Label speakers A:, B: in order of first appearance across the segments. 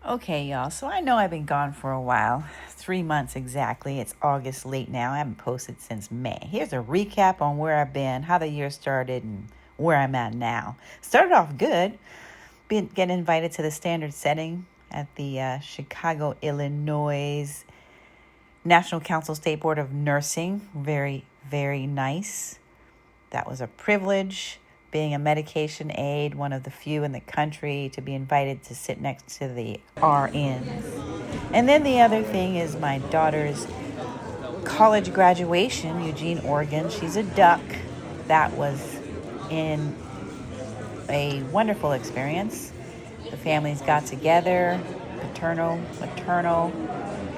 A: Okay, y'all. So I know I've been gone for a while. 3 months exactly. It's August late now. I haven't posted since May. Here's a recap on where I've been, how the year started, and where I'm at now. Started off good. Getting invited to the standard setting at the Chicago, Illinois National Council State Board of Nursing. Very, very nice. That was a privilege. Being a medication aide, one of the few in the country to be invited to sit next to the RNs. And then the other thing is my daughter's college graduation, Eugene, Oregon. She's a duck. That was in a wonderful experience. The families got together, paternal, maternal.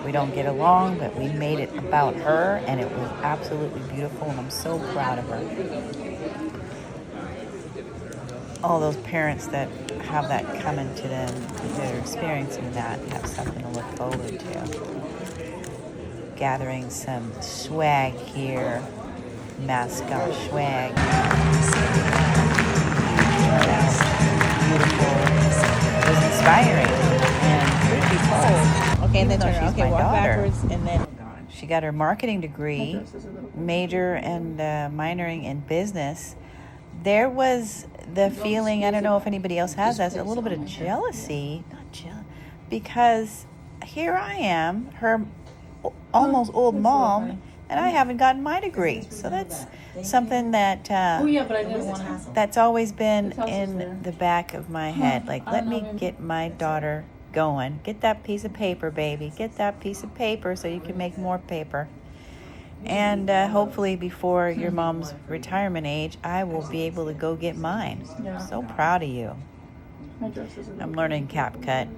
A: We don't get along, but we made it about her, and it was absolutely beautiful, and I'm so proud of her. All those parents that have that coming to them, that are experiencing that, have something to look forward to. Gathering some swag here, mascot swag. Beautiful. It was inspiring. And truth be told,
B: Okay, and then
A: she's
B: okay,
A: my
B: walk
A: daughter.
B: backwards, and then
A: She got her marketing degree, major and minoring in business. There was the feeling, I don't know if anybody else has that, a little bit of jealousy, because here I am, her almost old mom, and I haven't gotten my degree. So that's something that that's always been in the back of my head. Like, let me get my daughter going. Get that piece of paper, baby. Get that piece of paper so you can make more paper. And hopefully before your mom's retirement age, I will be able to go get mine. I'm so proud of you. I'm learning CapCut.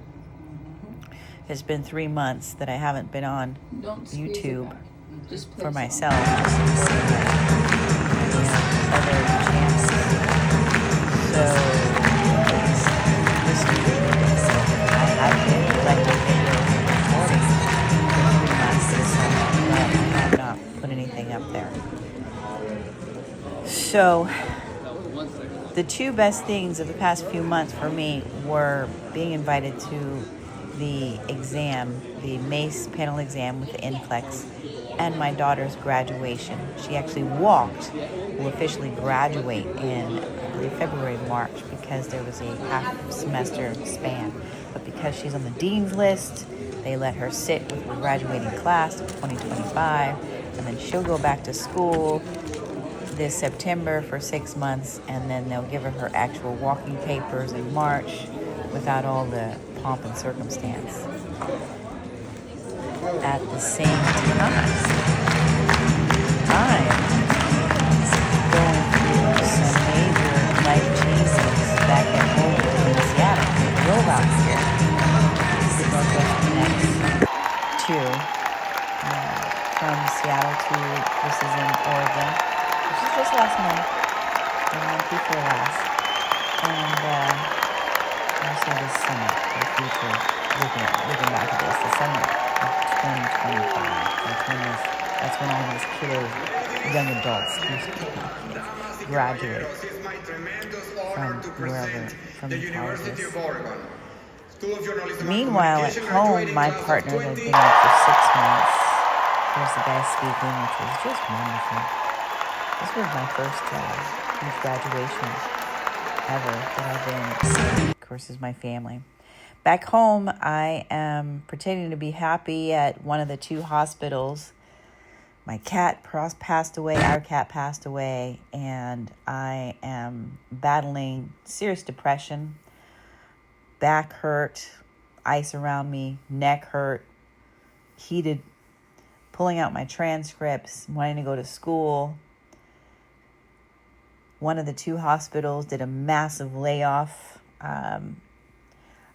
A: It's been 3 months that I haven't been on YouTube for myself. Other channels. So I have been collecting videos and recording for 3 months this summer, but I have not put anything up there. So the two best things of the past few months for me were being invited to the exam, the MACE panel exam with the NCLEX, and my daughter's graduation. She actually will officially graduate in, I believe, February, March, because there was a half semester span. But because she's on the dean's list, they let her sit with the graduating class of 2025, and then she'll go back to school this September for 6 months, and then they'll give her actual walking papers in March without all the pomp and circumstance. At the same time, I'm going through some major life changes back at home in Seattle. We drove out here to Northwest Connect from Seattle to, this is in Oregon. This is just last month, the month before last. And also this summer, for the future, looking back at this, the summer of 2025. That's when all these kiddos, young adults, graduate from wherever, from the colleges. Meanwhile, at home, my partners have been there for 6 months. There's the guy speaking, which was just wonderful. This was my first huge graduation ever that I've been. Of course, is my family. Back home, I am pretending to be happy at one of the 2 hospitals. My cat passed away, our cat passed away, and I am battling serious depression, back hurt, ice around me, neck hurt, heated, pulling out my transcripts, wanting to go to school. One of the 2 hospitals did a massive layoff.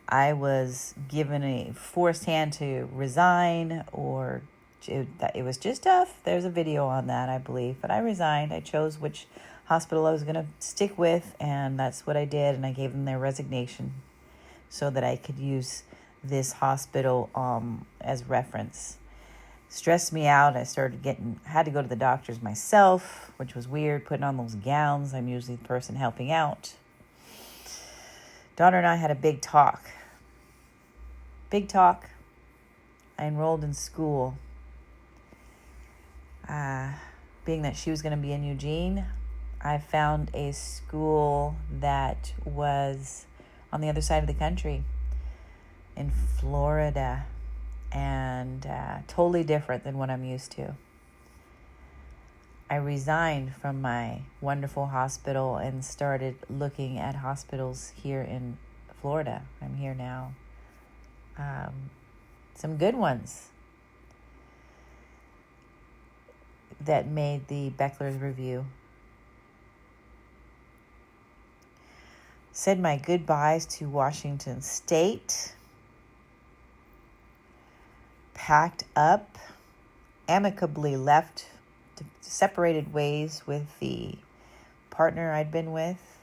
A: I was given a forced hand to resign, or it was just tough. There's a video on that, I believe. But I resigned. I chose which hospital I was going to stick with, and that's what I did. And I gave them their resignation so that I could use this hospital as reference. Stressed me out. I had to go to the doctors myself, which was weird, putting on those gowns. I'm usually the person helping out. Daughter and I had a big talk big talk. I enrolled in school. Being that she was going to be in Eugene, I found a school that was on the other side of the country in Florida, and totally different than what I'm used to. I resigned from my wonderful hospital and started looking at hospitals here in Florida. I'm here now. Some good ones that made the Beckler's Review. Said my goodbyes to Washington State. Packed up, amicably left, separated ways with the partner I'd been with.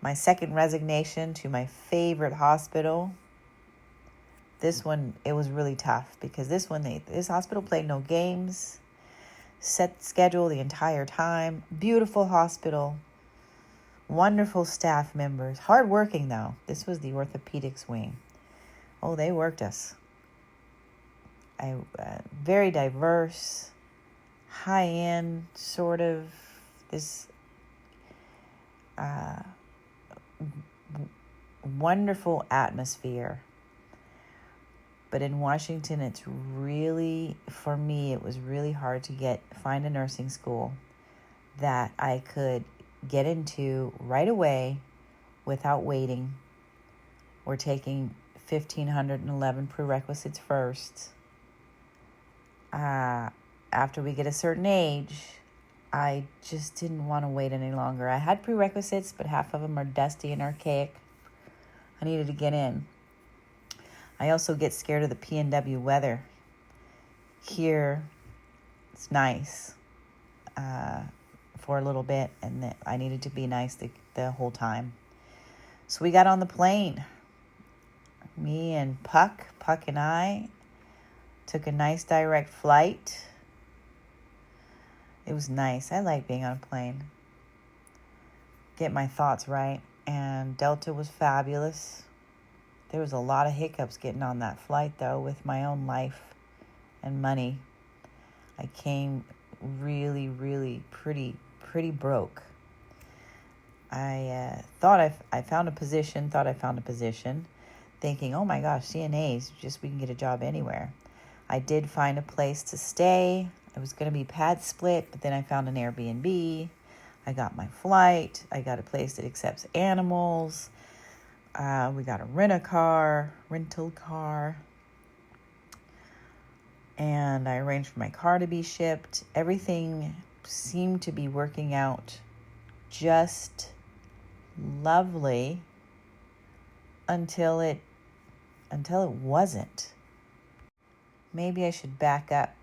A: My second resignation to my favorite hospital. This one, it was really tough because this hospital played no games, set schedule the entire time. Beautiful hospital, wonderful staff members, hardworking though. This was the orthopedics wing. Oh, they worked us. Very diverse, high-end sort of this wonderful atmosphere. But in Washington, it's really, for me, it was really hard to find a nursing school that I could get into right away without waiting or taking 1,511 prerequisites first. After we get a certain age, I just didn't want to wait any longer. I had prerequisites, but half of them are dusty and archaic. I needed to get in. I also get scared of the PNW weather. Here, it's nice for a little bit, and I needed to be nice the whole time. So we got on the plane. Me and Puck and I took a nice direct flight. It was nice. I like being on a plane. Get my thoughts right. And Delta was fabulous. There was a lot of hiccups getting on that flight, though, with my own life and money. I came really, really pretty broke. I thought I found a position, thinking, oh my gosh, CNAs, we can get a job anywhere. I did find a place to stay. It was going to be pad split, but then I found an Airbnb. I got my flight. I got a place that accepts animals. We got a rental car. And I arranged for my car to be shipped. Everything seemed to be working out just lovely until it wasn't. Maybe I should back up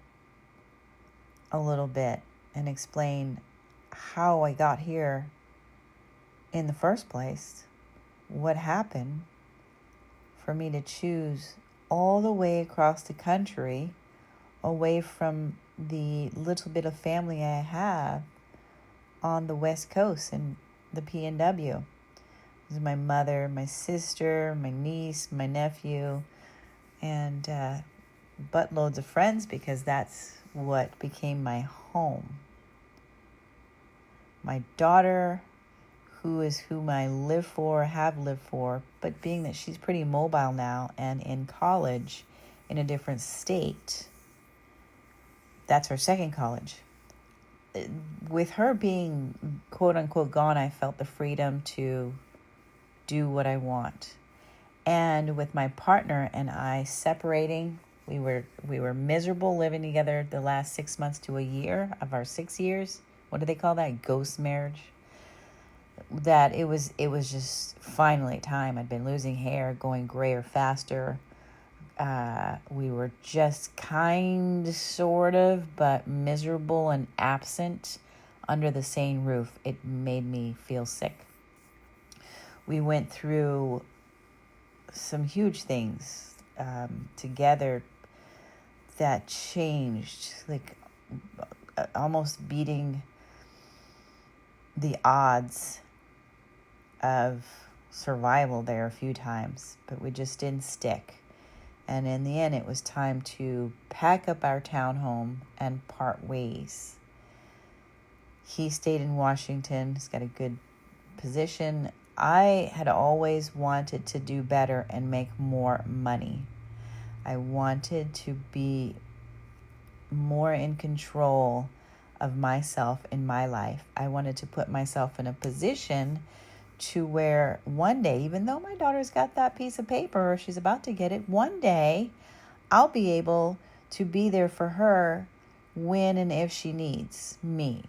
A: a little bit and explain how I got here in the first place. What happened for me to choose all the way across the country, away from the little bit of family I have on the West Coast in the PNW. It was my mother, my sister, my niece, my nephew, and buttloads of friends, because that's what became my home. My daughter, who is whom I have lived for, but being that she's pretty mobile now and in college in a different state, that's her second college. With her being quote unquote gone, I felt the freedom to do what I want. And with my partner and I separating, we were miserable living together the last 6 months to a year of our 6 years. What do they call that? Ghost marriage. That it was just finally time. I'd been losing hair, going grayer faster. We were just sort of, but miserable and absent under the same roof. It made me feel sick. We went through some huge things together that changed, like almost beating the odds of survival there a few times, but we just didn't stick. And in the end, it was time to pack up our townhome and part ways. He stayed in Washington. He's got a good position. I had always wanted to do better and make more money. I wanted to be more in control of myself in my life. I wanted to put myself in a position to where one day, even though my daughter's got that piece of paper, or she's about to get it, one day I'll be able to be there for her when and if she needs me,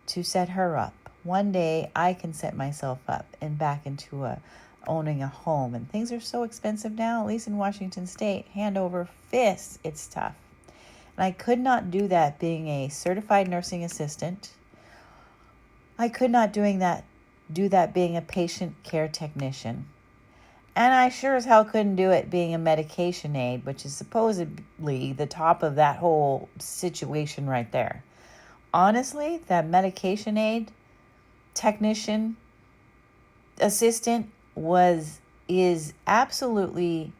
A: to set her up. One day I can set myself up and back into owning a home. And things are so expensive now, at least in Washington State, hand over fist, it's tough. And I could not do that being a certified nursing assistant. I could not do that being a patient care technician. And I sure as hell couldn't do it being a medication aide, which is supposedly the top of that whole situation right there. Honestly, that medication aide, technician, assistant is absolutely,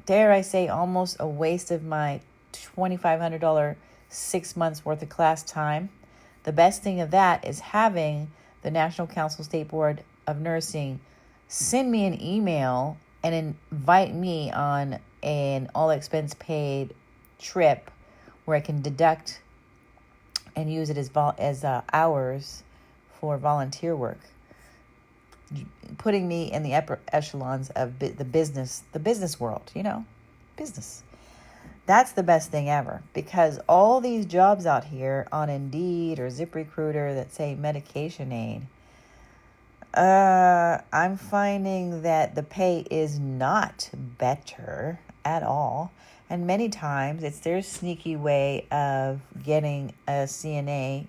A: dare I say, almost a waste of my $2,500 6 months worth of class time. The best thing of that is having the National Council State Board of Nursing send me an email and invite me on an all-expense paid trip where I can deduct and use it as hours for volunteer work, putting me in the upper echelons of the business world, business. That's the best thing ever, because all these jobs out here on Indeed or ZipRecruiter that say medication aid, I'm finding that the pay is not better at all. And many times it's their sneaky way of getting a CNA.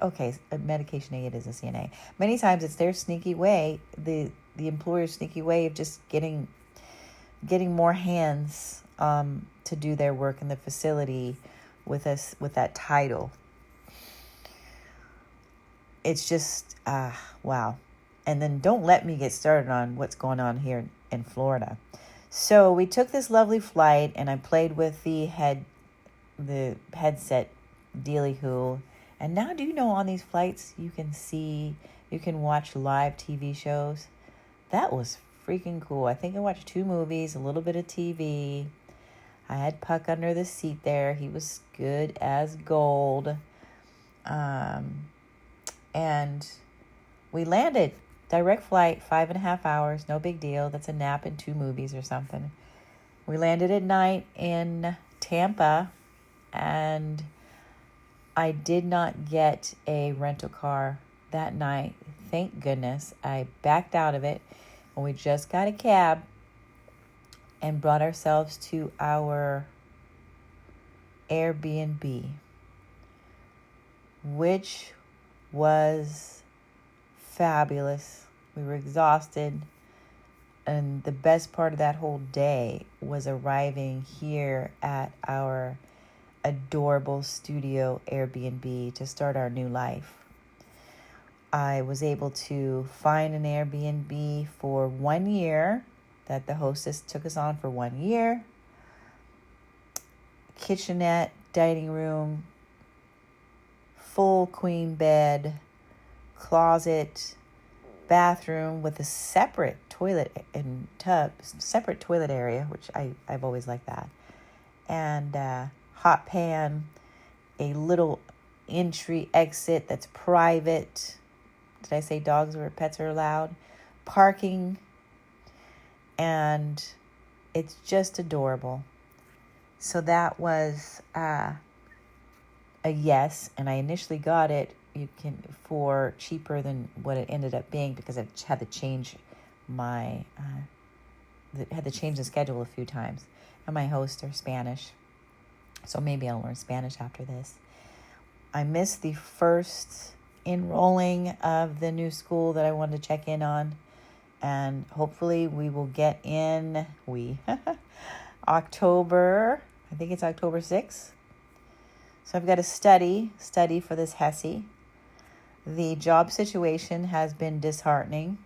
A: Okay, a medication aid is a CNA. Many times it's their sneaky way, the employer's sneaky way of just getting more hands to do their work in the facility with that title. It's just, wow. And then don't let me get started on what's going on here in Florida. So we took this lovely flight, and I played with the headset dealy-hoo. And now, do you know on these flights you can watch live TV shows? That was freaking cool. I think I watched 2 movies, a little bit of TV. I had Puck under the seat there. He was good as gold. And we landed. Direct flight, 5.5 hours, no big deal. That's a nap in 2 movies or something. We landed at night in Tampa, and I did not get a rental car that night. Thank goodness. I backed out of it, and we just got a cab and brought ourselves to our Airbnb, which was fabulous. We were exhausted, and the best part of that whole day was arriving here at our adorable studio Airbnb to start our new life. I was able to find an Airbnb for 1 year that the hostess took us on for 1 year. Kitchenette, dining room, full queen bed, closet, bathroom with a separate toilet and tub, separate toilet area, which I've always liked that. And hot pan, a little entry exit that's private. Did I say dogs or pets are allowed? Parking. And it's just adorable. So that was a yes. And I initially got it for cheaper than what it ended up being, because I had to change the schedule a few times. And my hosts are Spanish, so maybe I'll learn Spanish after this. I missed the first enrolling of the new school that I wanted to check in on, and hopefully we will get in October. I think it's October 6th. So I've got to study for this HESI. The job situation has been disheartening.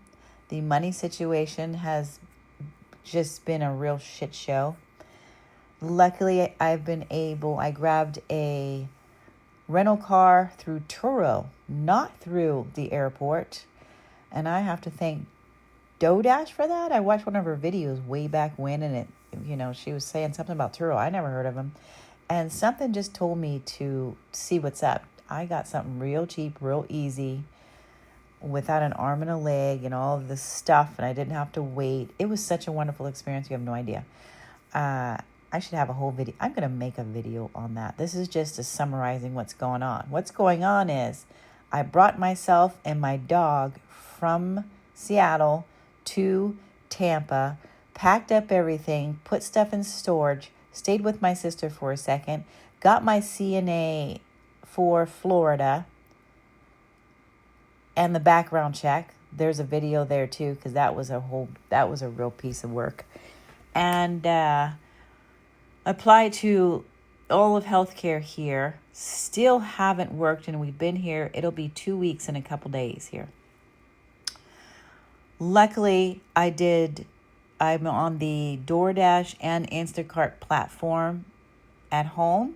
A: The money situation has just been a real shit show. Luckily, I grabbed a rental car through Turo, not through the airport. And I have to thank DoorDash for that. I watched one of her videos way back when, and she was saying something about Turo. I never heard of them. And something just told me to see what's up. I got something real cheap, real easy, without an arm and a leg and all of this stuff, and I didn't have to wait. It was such a wonderful experience. You have no idea. I should have a whole video. I'm going to make a video on that. This is just a summarizing what's going on. What's going on is I brought myself and my dog from Seattle to Tampa, packed up everything, put stuff in storage, stayed with my sister for a second, got my CNA for Florida and the background check. There's a video there too, because that was a real piece of work. And applied to all of healthcare here. Still haven't worked, and we've been here. It'll be 2 weeks in a couple days here. Luckily, I'm on the DoorDash and Instacart platform at home.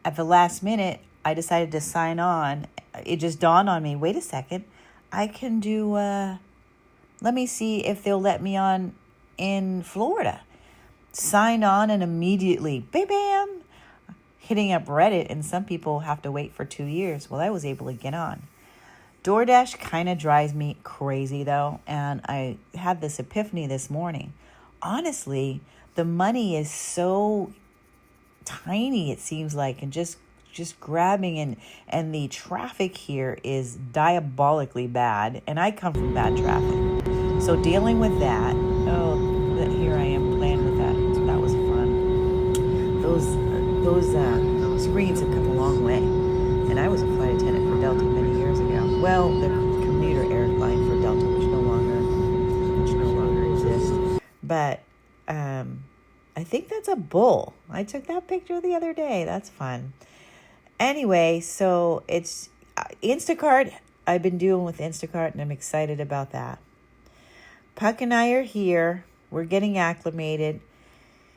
A: At the last minute, I decided to sign on. It just dawned on me, wait a second, I can do, let me see if they'll let me on in Florida. Sign on, and immediately, bam, hitting up Reddit, and some people have to wait for 2 years. Well, I was able to get on. DoorDash kind of drives me crazy, though, and I had this epiphany this morning. Honestly, the money is so tiny, it seems like, and just grabbing, and the traffic here is diabolically bad, and I come from bad traffic. So dealing with that, here I am playing with that. So that was fun. Those screens have come a long way, and I was a flight attendant for Delta many years ago. Well, the commuter airline for Delta, which no longer exists. But I think that's a bull. I took that picture the other day. That's fun. Anyway, so it's Instacart. I've been dealing with Instacart, and I'm excited about that. Puck and I are here. We're getting acclimated.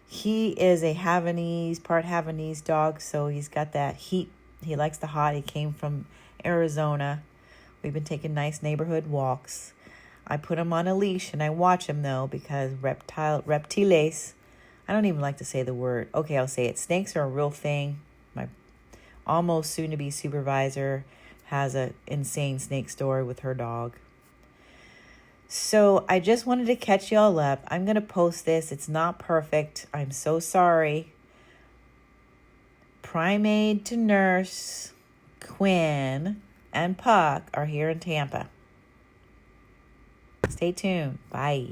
A: He is a part Havanese dog, so he's got that heat. He likes the hot. He came from Arizona. We've been taking nice neighborhood walks. I put him on a leash, and I watch him, though, because reptiles, I don't even like to say the word. Okay, I'll say it. Snakes are a real thing. My almost soon-to-be supervisor has an insane snake story with her dog. So I just wanted to catch y'all up. I'm going to post this. It's not perfect. I'm so sorry. Primate to Nurse, Quinn, and Puck are here in Tampa. Stay tuned. Bye.